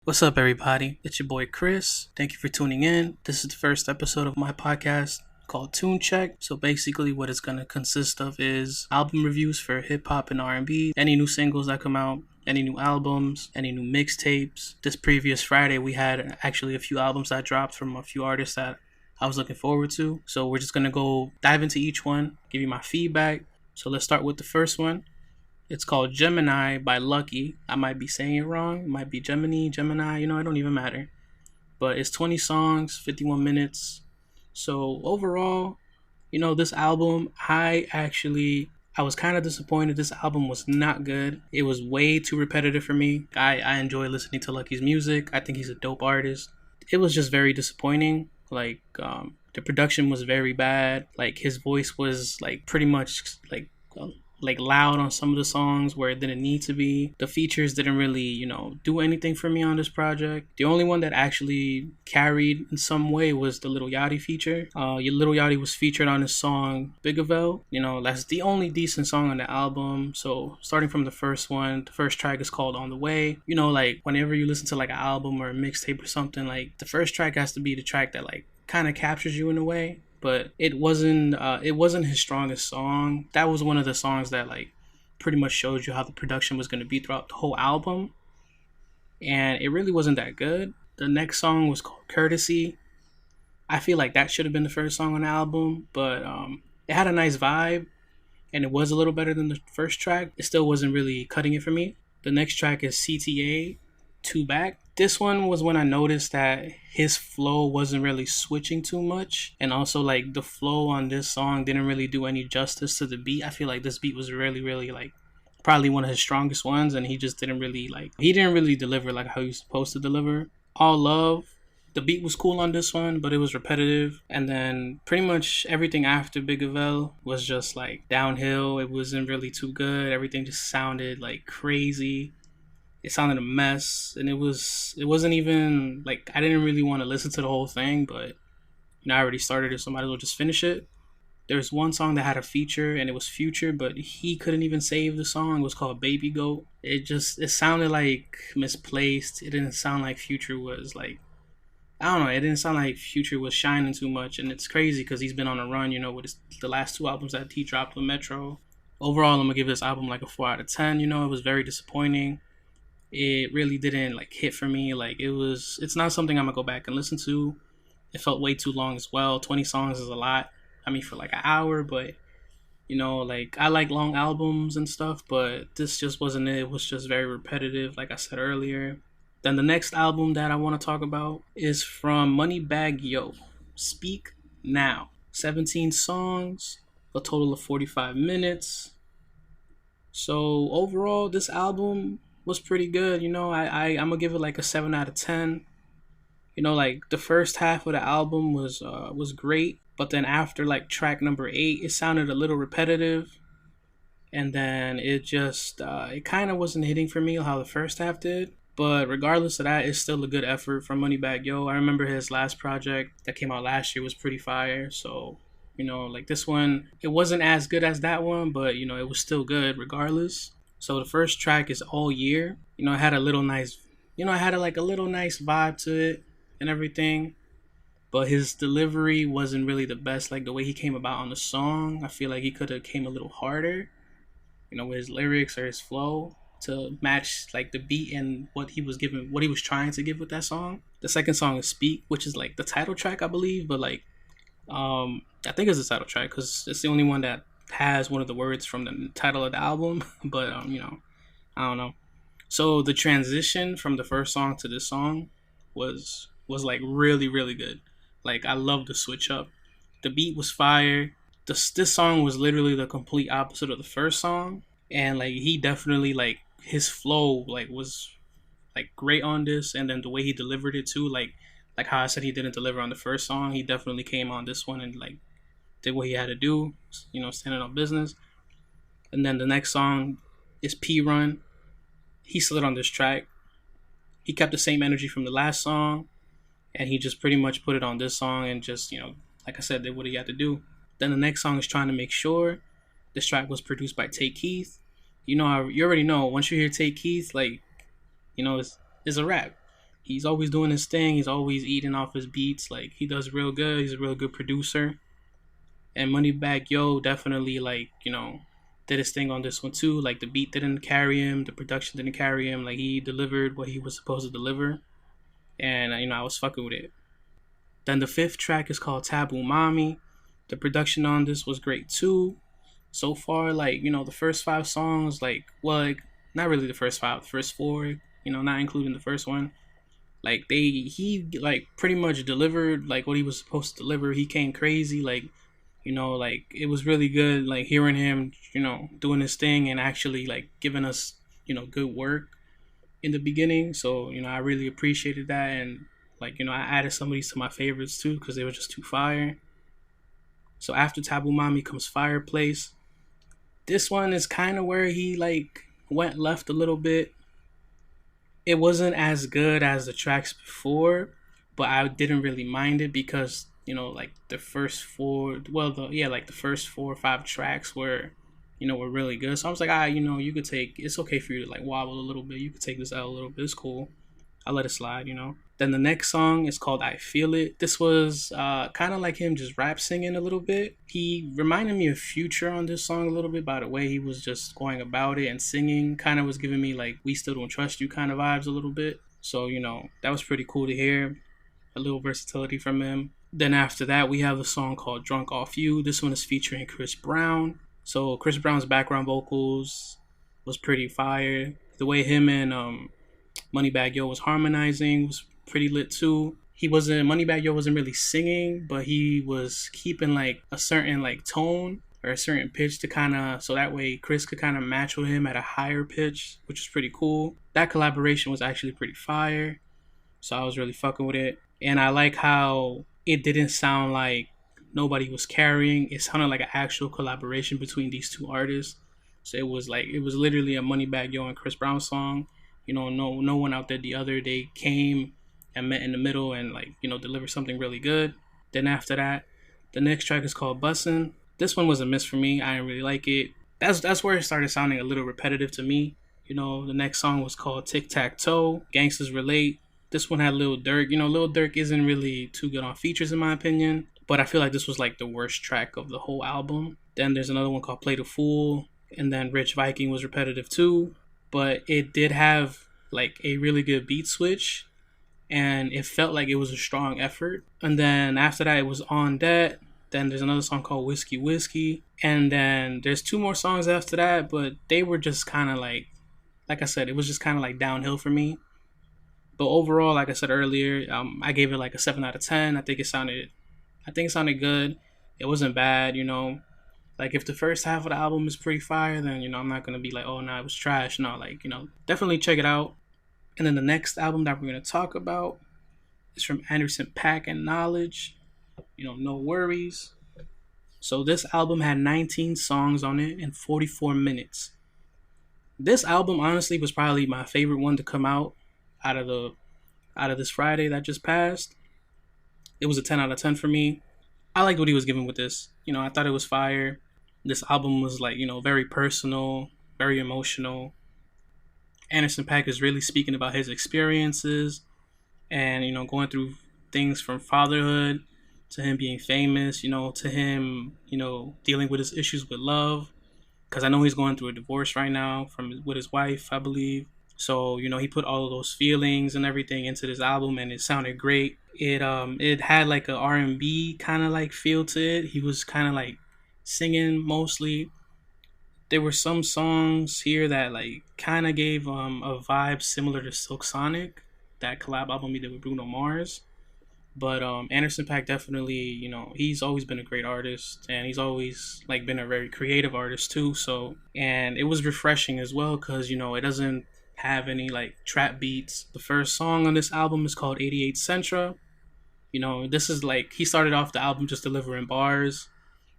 What's up, everybody? It's your boy Cris. Thank you for tuning in. This is the first episode of my podcast called Tune Check. So basically, what it's gonna consist of is album reviews for hip hop and R&B, any new singles that come out, any new albums, any new mixtapes. This previous Friday, we had actually a few albums that dropped from a few artists that I was looking forward to. So we're just gonna go dive into each one, give you my feedback. So let's start with the first one. It's called Gemini by Lucky. I might be saying it wrong. It might be Gemini, it don't even matter. But it's 20 songs, 51 minutes. So overall, this album, I was kind of disappointed. This album was not good. It was way too repetitive for me. I enjoy listening to Lucky's music. I think he's a dope artist. It was just very disappointing. The production was very bad. Like, his voice was pretty much loud on some of the songs where it didn't need to be. The features didn't really, do anything for me on this project. The only one that actually carried in some way was the Lil Yachty feature. Lil Yachty was featured on his song Bigavel. That's the only decent song on the album. So starting from the first one, the first track is called On the Way. Whenever you listen to an album or a mixtape or something, the first track has to be the track that kind of captures you in a way. But it wasn't his strongest song. That was one of the songs that pretty much showed you how the production was going to be throughout the whole album, and it really wasn't that good. The next song was called Courtesy. I feel like that should have been the first song on the album, but it had a nice vibe, and it was a little better than the first track. It still wasn't really cutting it for me. The next track is CTA, Two Back. This one was when I noticed that his flow wasn't really switching too much, and also the flow on this song didn't really do any justice to the beat. I feel like this beat was really probably one of his strongest ones, and he just didn't really deliver how he was supposed to deliver. All Love, the beat was cool on this one, but it was repetitive, and then pretty much everything after Bigavel was just downhill. It wasn't really too good. Everything just sounded crazy. It sounded a mess, and it wasn't even I didn't really want to listen to the whole thing, but I already started it, so I might as well just finish it. There's one song that had a feature, and it was Future, but he couldn't even save the song. It was called Baby Goat. It sounded misplaced. It didn't sound like Future was I don't know. It didn't sound like Future was shining too much, and it's crazy because he's been on a run, with the last two albums that he dropped with Metro. Overall, I'm gonna give this album a 4 out of 10. It was very disappointing. It really didn't hit for me. It's not something I'm gonna go back and listen to. It felt way too long as well. 20 songs is a lot. I mean, for an hour, but I like long albums and stuff, but this just wasn't it. It was just very repetitive, like I said earlier. Then the next album that I want to talk about is from Moneybagg Yo, Speak Now. 17 songs, a total of 45 minutes. So overall, this album was pretty good. I'm gonna give it a 7 out of 10. The first half of the album was great, but then after track number 8, it sounded a little repetitive, and then it just it kind of wasn't hitting for me how the first half did. But regardless of that, it's still a good effort from Moneybagg Yo. I remember his last project that came out last year was pretty fire. So this one, it wasn't as good as that one, but it was still good regardless. So the first track is All Year. It had a little nice, it had a little nice vibe to it and everything. But his delivery wasn't really the best. The way he came about on the song, I feel like he could have came a little harder, with his lyrics or his flow to match the beat and what he was trying to give with that song. The second song is Speak, which is the title track, I believe. But I think it's the title track because it's the only one that has one of the words from the title of the album. But I don't know. So the transition from the first song to this song was really good. I love the switch up. The beat was fire. This song was literally the complete opposite of the first song, and he definitely his flow was great on this, and then the way he delivered it too, like how I said he didn't deliver on the first song, he definitely came on this one and did what he had to do, standing on business. And then the next song is P Run. He slid on this track. He kept the same energy from the last song, and he just pretty much put it on this song and just, like I said, did what he had to do. Then the next song is Trying to Make Sure. This track was produced by Tay Keith. You already know, once you hear Tay Keith, it's a wrap. He's always doing his thing. He's always eating off his beats. Like, he does real good. He's a real good producer. And Moneybagg Yo definitely, like, did his thing on this one too. Like, the beat didn't carry him, the production didn't carry him. Like, he delivered what he was supposed to deliver, and I was fucking with it. Then the fifth track is called Taboo Mommy. The production on this was great too. So far, like, the first 5 songs, like, not really the first 5, the first 4, not including the first one. Like, he like pretty much delivered like what he was supposed to deliver. He came crazy, like, like, it was really good, like, hearing him, doing his thing and actually, like, giving us, good work in the beginning. So, I really appreciated that. And, like, I added some of these to my favorites too because they were just too fire. So after Taboo Mommy comes Fireplace. This one is kind of where he, like, went left a little bit. It wasn't as good as the tracks before, but I didn't really mind it because, like, the first 4, like the first 4 or 5 tracks were really good. So I was like, you could take, it's okay for you to, like, wobble a little bit. You could take this out a little bit. It's cool. I'll let it slide. Then the next song is called I Feel It. This was kind of like him just rap singing a little bit. He reminded me of Future on this song a little bit by the way he was just going about it and singing. Kind of was giving me, like, We Still Don't Trust You kind of vibes a little bit. So, that was pretty cool to hear. A little versatility from him. Then after that, we have a song called Drunk Off You. This one is featuring Chris Brown. So Chris Brown's background vocals was pretty fire. The way him and Moneybagg Yo was harmonizing was pretty lit too. Moneybagg Yo wasn't really singing, but he was keeping, like, a certain, like, tone or a certain pitch to kind of, so that way Chris could kind of match with him at a higher pitch, which was pretty cool. That collaboration was actually pretty fire, so I was really fucking with it. And I like how it didn't sound like nobody was carrying. It sounded like an actual collaboration between these two artists. So it was literally a Moneybagg Yo and Chris Brown song. No one out there the other. They came and met in the middle and, like, delivered something really good. Then after that, the next track is called Bussin'. This one was a miss for me. I didn't really like it. That's where it started sounding a little repetitive to me. The next song was called Tic Tac Toe. Gangsters Relate. This one had Lil Durk. Lil Durk isn't really too good on features in my opinion, but I feel like this was, like, the worst track of the whole album. Then there's another one called Play the Fool, and then Rich Viking was repetitive too, but it did have, like, a really good beat switch, and it felt like it was a strong effort. And then after that, it was On That. Then there's another song called Whiskey Whiskey, and then there's 2 more songs after that, but they were just kind of like I said, it was just kind of like downhill for me. But overall, like I said earlier, I gave it like a 7 out of 10. I think it sounded good. It wasn't bad, Like, if the first half of the album is pretty fire, then, I'm not going to be like, oh, no, it was trash. No, like, definitely check it out. And then the next album that we're going to talk about is from Anderson .Paak and Knowledge. No Worries. So this album had 19 songs on it and 44 minutes. This album, honestly, was probably my favorite one to come out of this Friday that just passed. It was a 10 out of 10 for me. I liked what he was giving with this. I thought it was fire. This album was, like, very personal, very emotional. Anderson .Paak is really speaking about his experiences and, going through things from fatherhood to him being famous, to him, dealing with his issues with love. Because I know he's going through a divorce right now with his wife, I believe. So, he put all of those feelings and everything into this album, and it sounded great. It had, like, a R&B kind of, like, feel to it. He was kind of, like, singing mostly. There were some songs here that, like, kind of gave a vibe similar to Silk Sonic, that collab album he did with Bruno Mars. But Anderson .Paak definitely, he's always been a great artist, and he's always, like, been a very creative artist too. So, and it was refreshing as well because, it doesn't have any, like, trap beats. The first song on this album is called 88 Centra. This is, like, he started off the album just delivering bars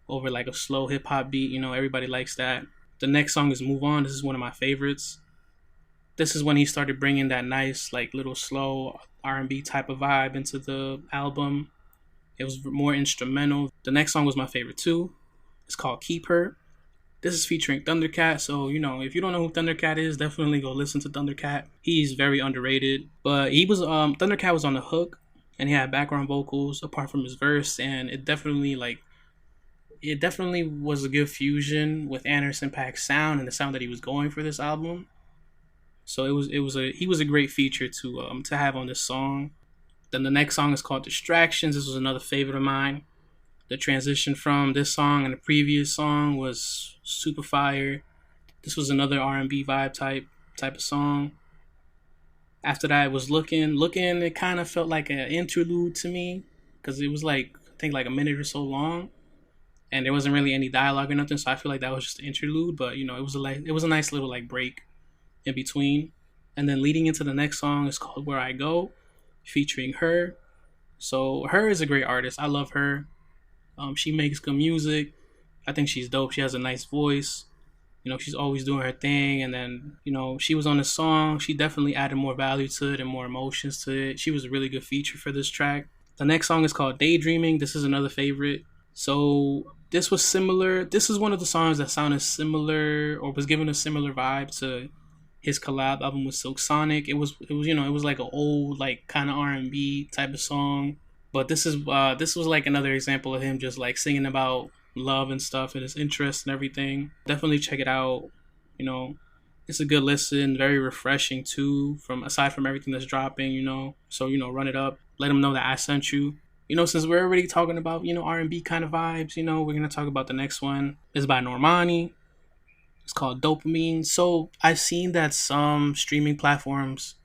over, like, a slow hip hop beat. Everybody likes that. The next song is Move On. This is one of my favorites. This is when he started bringing that nice, like, little slow R&B type of vibe into the album. It was more instrumental. The next song was my favorite too. It's called Keep Her. This is featuring Thundercat, so if you don't know who Thundercat is, definitely go listen to Thundercat. He's very underrated, but he was Thundercat was on the hook, and he had background vocals apart from his verse, and it definitely was a good fusion with Anderson .Paak's sound and the sound that he was going for this album. So he was a great feature to have on this song. Then the next song is called Distractions. This was another favorite of mine. The transition from this song and the previous song was super fire. This was another R&B vibe type of song. After that, it was looking. It kind of felt like an interlude to me because it was I think a minute or so long, and there wasn't really any dialogue or nothing. So I feel like that was just an interlude. But it was a nice little break in between. And then leading into the next song is called Where I Go, featuring Her. So Her is a great artist. I love her. She makes good music. I think she's dope. She has a nice voice. She's always doing her thing. And then, she was on the song. She definitely added more value to it and more emotions to it. She was a really good feature for this track. The next song is called Daydreaming. This is another favorite. So this was similar. This is one of the songs that sounded similar or was given a similar vibe to his collab album with Silk Sonic. It was like an old kind of R&B type of song. But this was another example of him just singing about love and stuff and his interests and everything. Definitely check it out. It's a good listen, very refreshing too. Aside from everything that's dropping, So run it up. Let them know that I sent you. Since we're already talking about R&B kind of vibes, we're gonna talk about the next one. It's by Normani. It's called Dopamine. So I've seen that some streaming platforms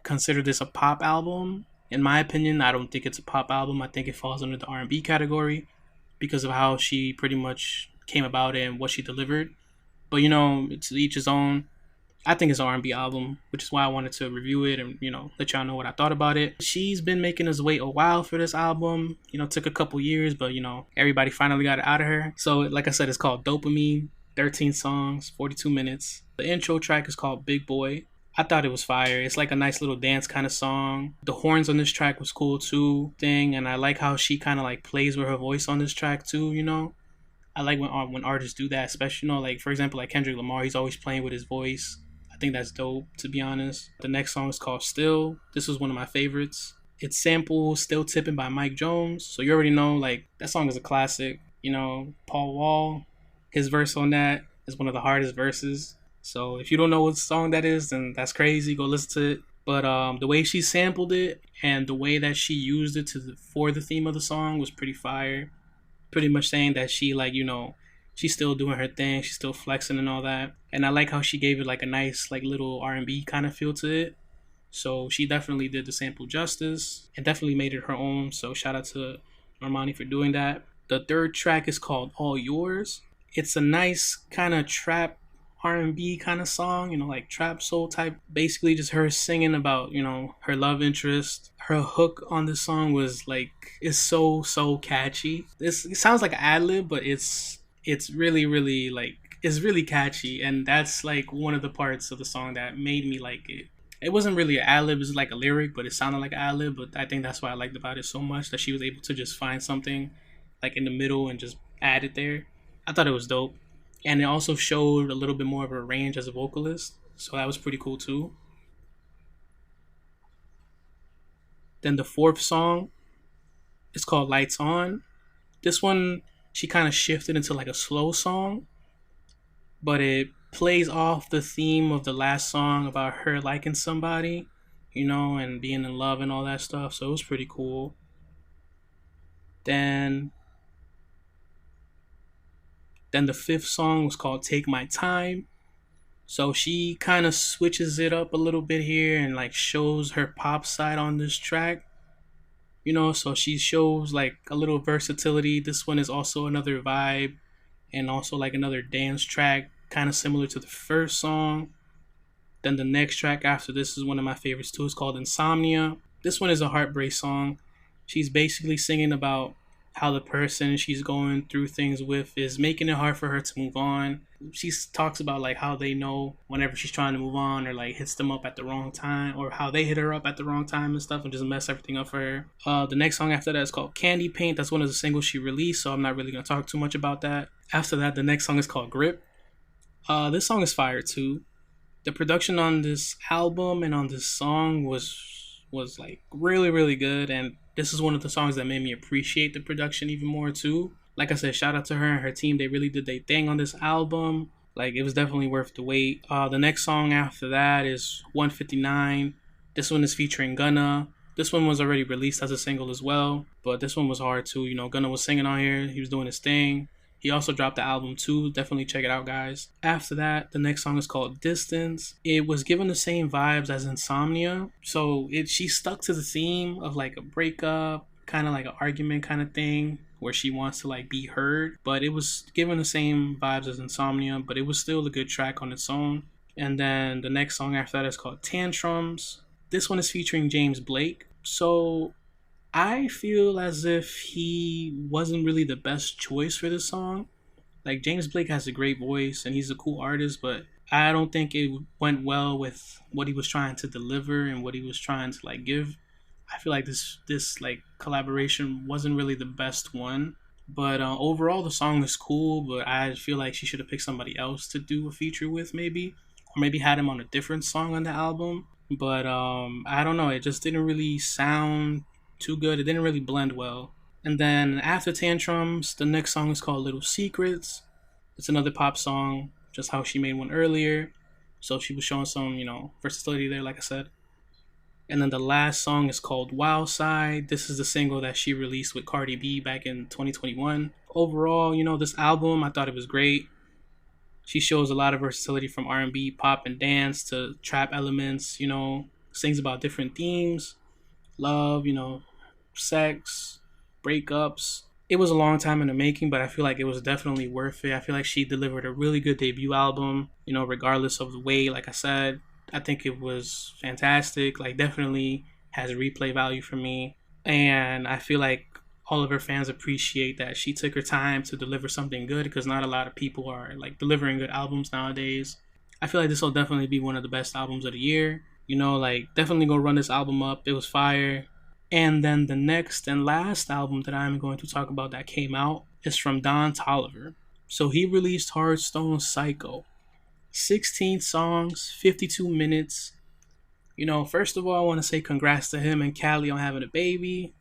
consider this a pop album. In my opinion, I don't think it's a pop album. I think it falls under the R&B category because of how she pretty much came about it and what she delivered. But, it's each his own. I think it's an R&B album, which is why I wanted to review it and, let y'all know what I thought about it. She's been making us wait a while for this album. Took a couple years, but, everybody finally got it out of her. So, like I said, it's called Dopamine. 13 songs, 42 minutes. The intro track is called Big Boy. I thought it was fire. It's a nice little dance kind of song. The horns on this track was cool too, and I like how she kind of plays with her voice on this track too. I like when artists do that, especially for example Kendrick Lamar. He's always playing with his voice. I think that's dope, to be honest. The next song is called Still. This was one of my favorites. It samples Still Tipping by Mike Jones, so you already know that song is a classic. Paul Wall, his verse on that is one of the hardest verses. So if you don't know what song that is, then that's crazy. Go listen to it. But the way she sampled it and the way that she used it for the theme of the song was pretty fire. Pretty much saying that she she's still doing her thing. She's still flexing and all that. And I like how she gave it a nice little R&B kind of feel to it. So she definitely did the sample justice and definitely made it her own. So shout out to Normani for doing that. The third track is called All Yours. It's a nice kind of trap R&B kind of song, trap soul type. Basically just her singing about, her love interest. Her hook on this song was it's so catchy. It sounds like an ad-lib, but it's really, really it's really catchy. And that's one of the parts of the song that made me like it. It wasn't really an ad-lib, it was a lyric, but it sounded like an ad-lib. But I think that's what I liked about it so much, that she was able to just find something in the middle and just add it there. I thought it was dope. And it also showed a little bit more of her range as a vocalist. So that was pretty cool too. Then the fourth song is called Lights On. This one, she kind of shifted into a slow song. But it plays off the theme of the last song about her liking somebody, and being in love and all that stuff. So it was pretty cool. Then the fifth song was called Take My Time. So she kind of switches it up a little bit here and shows her pop side on this track. So she shows a little versatility. This one is also another vibe and also another dance track, kind of similar to the first song. Then the next track after this is one of my favorites too. It's called Insomnia. This one is a heartbreak song. She's basically singing about how the person she's going through things with is making it hard for her to move on. She talks about like how they know whenever she's trying to move on, or like hits them up at the wrong time, or how they hit her up at the wrong time and stuff and just mess everything up for her. The next song after that is called Candy Paint. That's one of the singles she released, so I'm not really going to talk too much about that. After that, the next song is called Grip. This song is fire too. The production on this album and on this song was like really, really good, and this is one of the songs that made me appreciate the production even more too. Like I said, shout out to her and her team. They really did their thing on this album. Like, it was definitely worth the wait. The next song after that is 159. This one is featuring Gunna. This one was already released as a single as well, but this one was hard too. You know, Gunna was singing on here. He was doing his thing. He also dropped the album too. Definitely check it out, guys. After that, the next song is called Distance. It was given the same vibes as Insomnia. So she stuck to the theme of like a breakup, kind of like an argument kind of thing, where she wants to like be heard. But it was given the same vibes as Insomnia, but it was still a good track on its own. And then the next song after that is called Tantrums. This one is featuring James Blake. So I feel as if he wasn't really the best choice for this song. Like, James Blake has a great voice and he's a cool artist, but I don't think it went well with what he was trying to deliver and what he was trying to like give. I feel like this like collaboration wasn't really the best one. But overall, the song is cool, but I feel like she should have picked somebody else to do a feature with, maybe. Or maybe had him on a different song on the album. But I don't know, it just didn't really sound too good. It didn't really blend well. And then after Tantrums, the next song is called Little Secrets. It's another pop song, just how she made one earlier. So she was showing some, versatility there, like I said. And then the last song is called Wild Side. This is the single that she released with Cardi B back in 2021. Overall, this album, I thought it was great. She shows a lot of versatility from R&B, pop, and dance to trap elements, sings about different themes. Love, sex, breakups. It was a long time in the making, but I feel like it was definitely worth it. I feel like she delivered a really good debut album, regardless of the weight. Like I said, I think it was fantastic. Like, definitely has replay value for me. And I feel like all of her fans appreciate that she took her time to deliver something good, because not a lot of people are like delivering good albums nowadays. I feel like this will definitely be one of the best albums of the year. Definitely go run this album up. It was fire. And then the next and last album that I'm going to talk about that came out is from Don Toliver. So he released HardStone Psycho. 16 songs, 52 minutes. First of all, I want to say congrats to him and Callie on having a baby.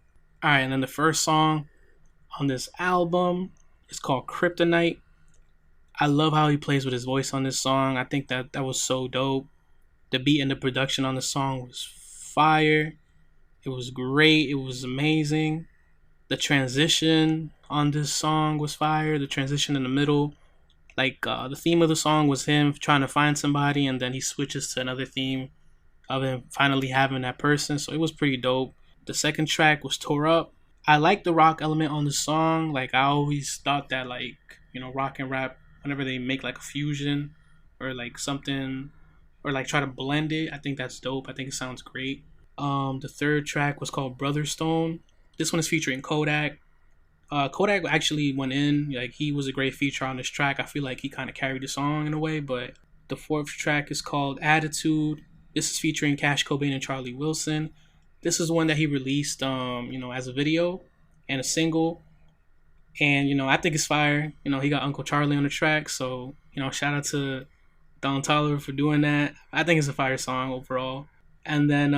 Alright, and then the first song on this album is called Kryptonite. I love how he plays with his voice on this song. I think that was so dope. The beat and the production on the song was fire. It was great. It was amazing. The transition on this song was fire. The transition in the middle. The theme of the song was him trying to find somebody, and then he switches to another theme of him finally having that person. So it was pretty dope. The second track was Tore Up. I like the rock element on the song. I always thought that, rock and rap, whenever they make, a fusion or, something, or, try to blend it, I think that's dope. I think it sounds great. The third track was called Brother Stone. This one is featuring Kodak. Kodak actually went in. He was a great feature on this track. I feel like he kind of carried the song in a way. But the fourth track is called Attitude. This is featuring Cash Cobain and Charlie Wilson. This is one that he released, as a video and a single. And, I think it's fire. He got Uncle Charlie on the track. So, shout out to Don Toliver for doing that. I think it's a fire song overall. And then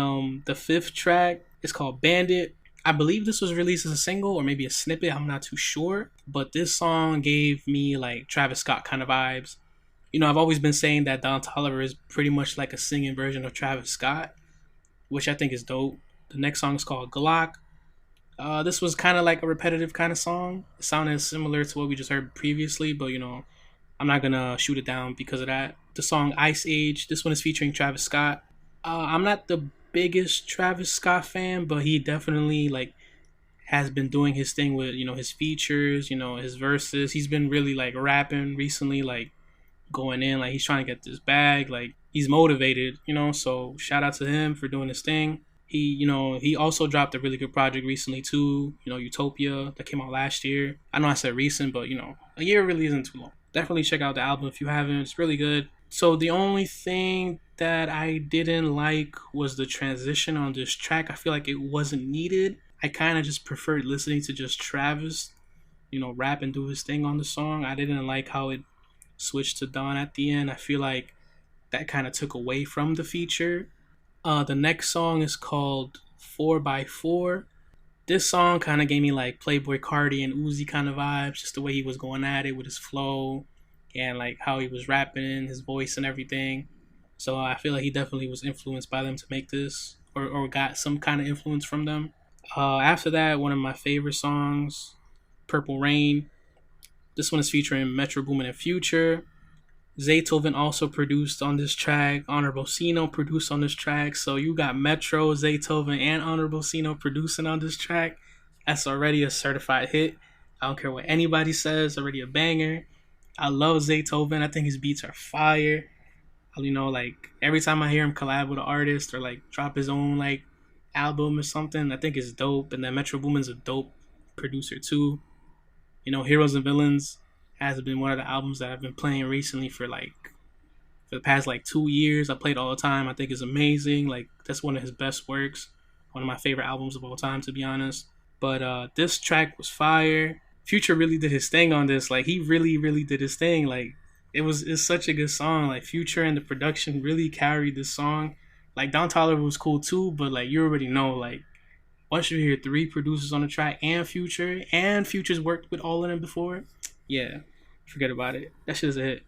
the fifth track is called Bandit. I believe this was released as a single or maybe a snippet. I'm not too sure. But this song gave me Travis Scott kind of vibes. I've always been saying that Don Toliver is pretty much like a singing version of Travis Scott, which I think is dope. The next song is called Glock. This was kind of like a repetitive kind of song. It sounded similar to what we just heard previously, but I'm not going to shoot it down because of that. The song Ice Age. This one is featuring Travis Scott. I'm not the biggest Travis Scott fan, but he definitely has been doing his thing with his features, his verses. He's been really rapping recently, going in, he's trying to get this bag, he's motivated, so shout out to him for doing his thing. He also dropped a really good project recently too. Utopia that came out last year. I know I said recent, but a year really isn't too long. Definitely check out the album if you haven't. It's really good. So the only thing that I didn't like was the transition on this track. I feel like it wasn't needed. I kind of just preferred listening to just Travis, rap and do his thing on the song. I didn't like how it switched to Don at the end. I feel like that kind of took away from the feature. The next song is called 4x4. This song kind of gave me like Playboy Cardi and Uzi kind of vibes, just the way he was going at it with his flow and like how he was rapping, his voice and everything. So I feel like he definitely was influenced by them to make this, or got some kind of influence from them. After that, one of my favorite songs, Purple Rain. This one is featuring Metro Boomin and Future. Zaytoven also produced on this track. Honorable Sino produced on this track. So you got Metro, Zaytoven, and Honorable Sino producing on this track. That's already a certified hit. I don't care what anybody says. Already a banger. I love Zaytoven. I think his beats are fire. Like every time I hear him collab with an artist or like drop his own like album or something, I think it's dope. And then Metro Boomin's a dope producer too. Heroes and Villains has been one of the albums that I've been playing recently for the past 2 years. I play it all the time. I think it's amazing. Like that's one of his best works. One of my favorite albums of all time, to be honest. But this track was fire. Future really did his thing on this. Like he really, really did his thing. Like it's such a good song. Like Future and the production really carried this song. Like Don Toliver was cool too, but like you already know, like once you hear 3 producers on the track and Future's worked with all of them before, yeah, forget about it. That shit is a hit.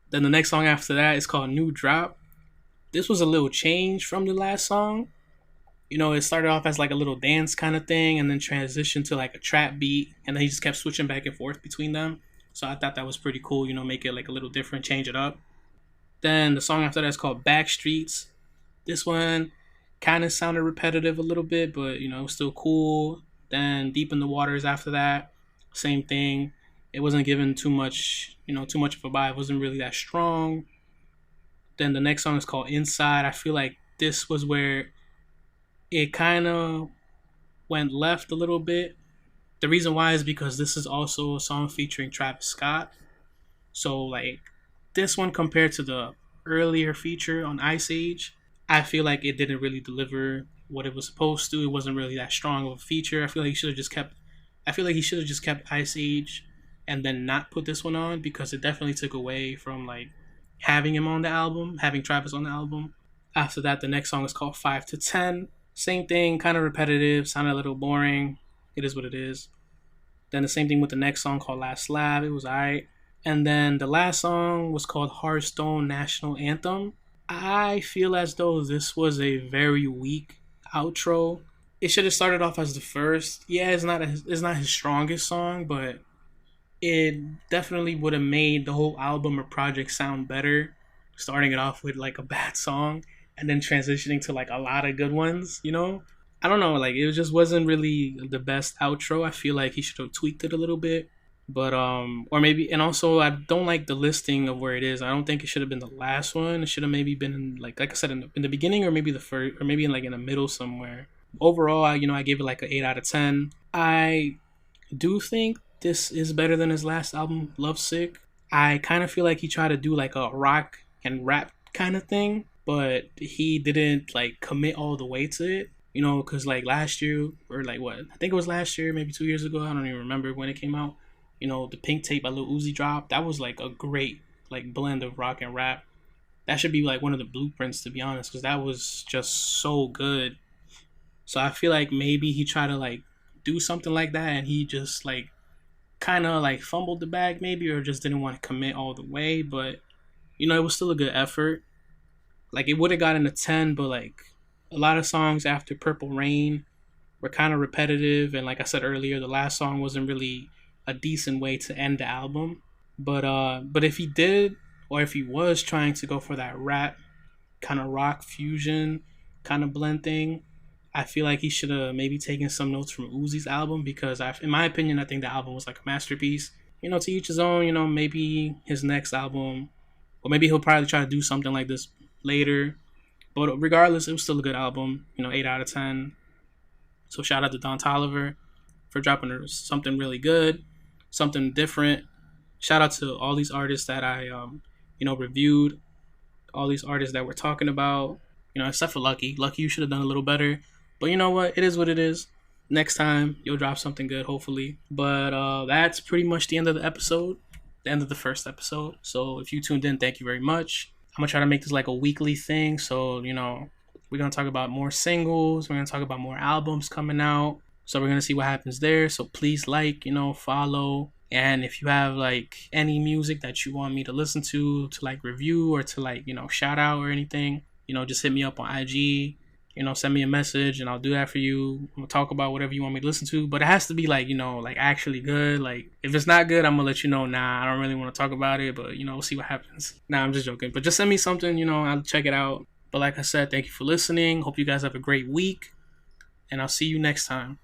Then the next song after that is called New Drop. This was a little change from the last song. It started off as like a little dance kind of thing and then transitioned to like a trap beat, and then he just kept switching back and forth between them. So I thought that was pretty cool, make it like a little different, change it up. Then the song after that is called Backstreets. This one kind of sounded repetitive a little bit, but it was still cool. Then Deep in the Waters after that, same thing. It wasn't given too much of a vibe. It wasn't really that strong. Then the next song is called Inside. I feel like this was where it kind of went left a little bit. The reason why is because this is also a song featuring Travis Scott. So like this one compared to the earlier feature on Ice Age, I feel like it didn't really deliver what it was supposed to. It wasn't really that strong of a feature. I feel like he should have just kept Ice Age and then not put this one on, because it definitely took away from like having him on the album, having Travis on the album. After that, the next song is called 5 to 10. Same thing, kind of repetitive, sounded a little boring. It is what it is. Then the same thing with the next song called Last Slab. It was alright. And then the last song was called HardStone National Anthem. I feel as though this was a very weak outro. It should have started off as the first. Yeah, it's not his strongest song, but it definitely would have made the whole album or project sound better. Starting it off with like a bad song and then transitioning to like a lot of good ones, I don't know, like it just wasn't really the best outro. I feel like he should have tweaked it a little bit. But or maybe, and also I don't like the listing of where it is. I don't think it should have been the last one. It should have maybe been in, like I said, in the beginning, or maybe the first, or maybe in like in the middle somewhere. Overall, I gave it like an 8 out of 10. I do think this is better than his last album, Lovesick. I kind of feel like he tried to do like a rock and rap kind of thing, but he didn't like commit all the way to it. Because like last year, or like what, I think it was last year, maybe 2 years ago. I don't even remember when it came out. The Pink Tape by Lil Uzi dropped. That was like a great like blend of rock and rap. That should be like one of the blueprints, to be honest, because that was just so good. So I feel like maybe he tried to like do something like that, and he just like kind of like fumbled the bag maybe, or just didn't want to commit all the way. But it was still a good effort. Like it would have gotten a 10, but like a lot of songs after Purple Rain were kind of repetitive, and like I said earlier, the last song wasn't really a decent way to end the album. But if he did, or if he was trying to go for that rap kind of rock fusion kind of blend thing, I feel like he should have maybe taken some notes from Uzi's album, because in my opinion, I think the album was like a masterpiece. To each his own. Maybe his next album, or maybe he'll probably try to do something like this later. But regardless, it was still a good album. 8 out of 10. So shout out to Don Toliver for dropping something really good, something different. Shout out to all these artists that I reviewed, all these artists that we're talking about. Except for Lucky. Lucky, you should have done a little better. But you know what? It is what it is. Next time, you'll drop something good, hopefully. But that's pretty much the end of the episode. The end of the first episode. So if you tuned in, thank you very much. I'm going to try to make this like a weekly thing. So, we're going to talk about more singles. We're going to talk about more albums coming out. So we're going to see what happens there. So please follow. And if you have like any music that you want me to listen to like review or to like, shout out or anything, just hit me up on IG, send me a message and I'll do that for you. I'm gonna talk about whatever you want me to listen to, but it has to be like, like actually good. Like if it's not good, I'm gonna let you know, nah, I don't really want to talk about it, but we'll see what happens. Nah, I'm just joking, but just send me something, I'll check it out. But like I said, thank you for listening. Hope you guys have a great week and I'll see you next time.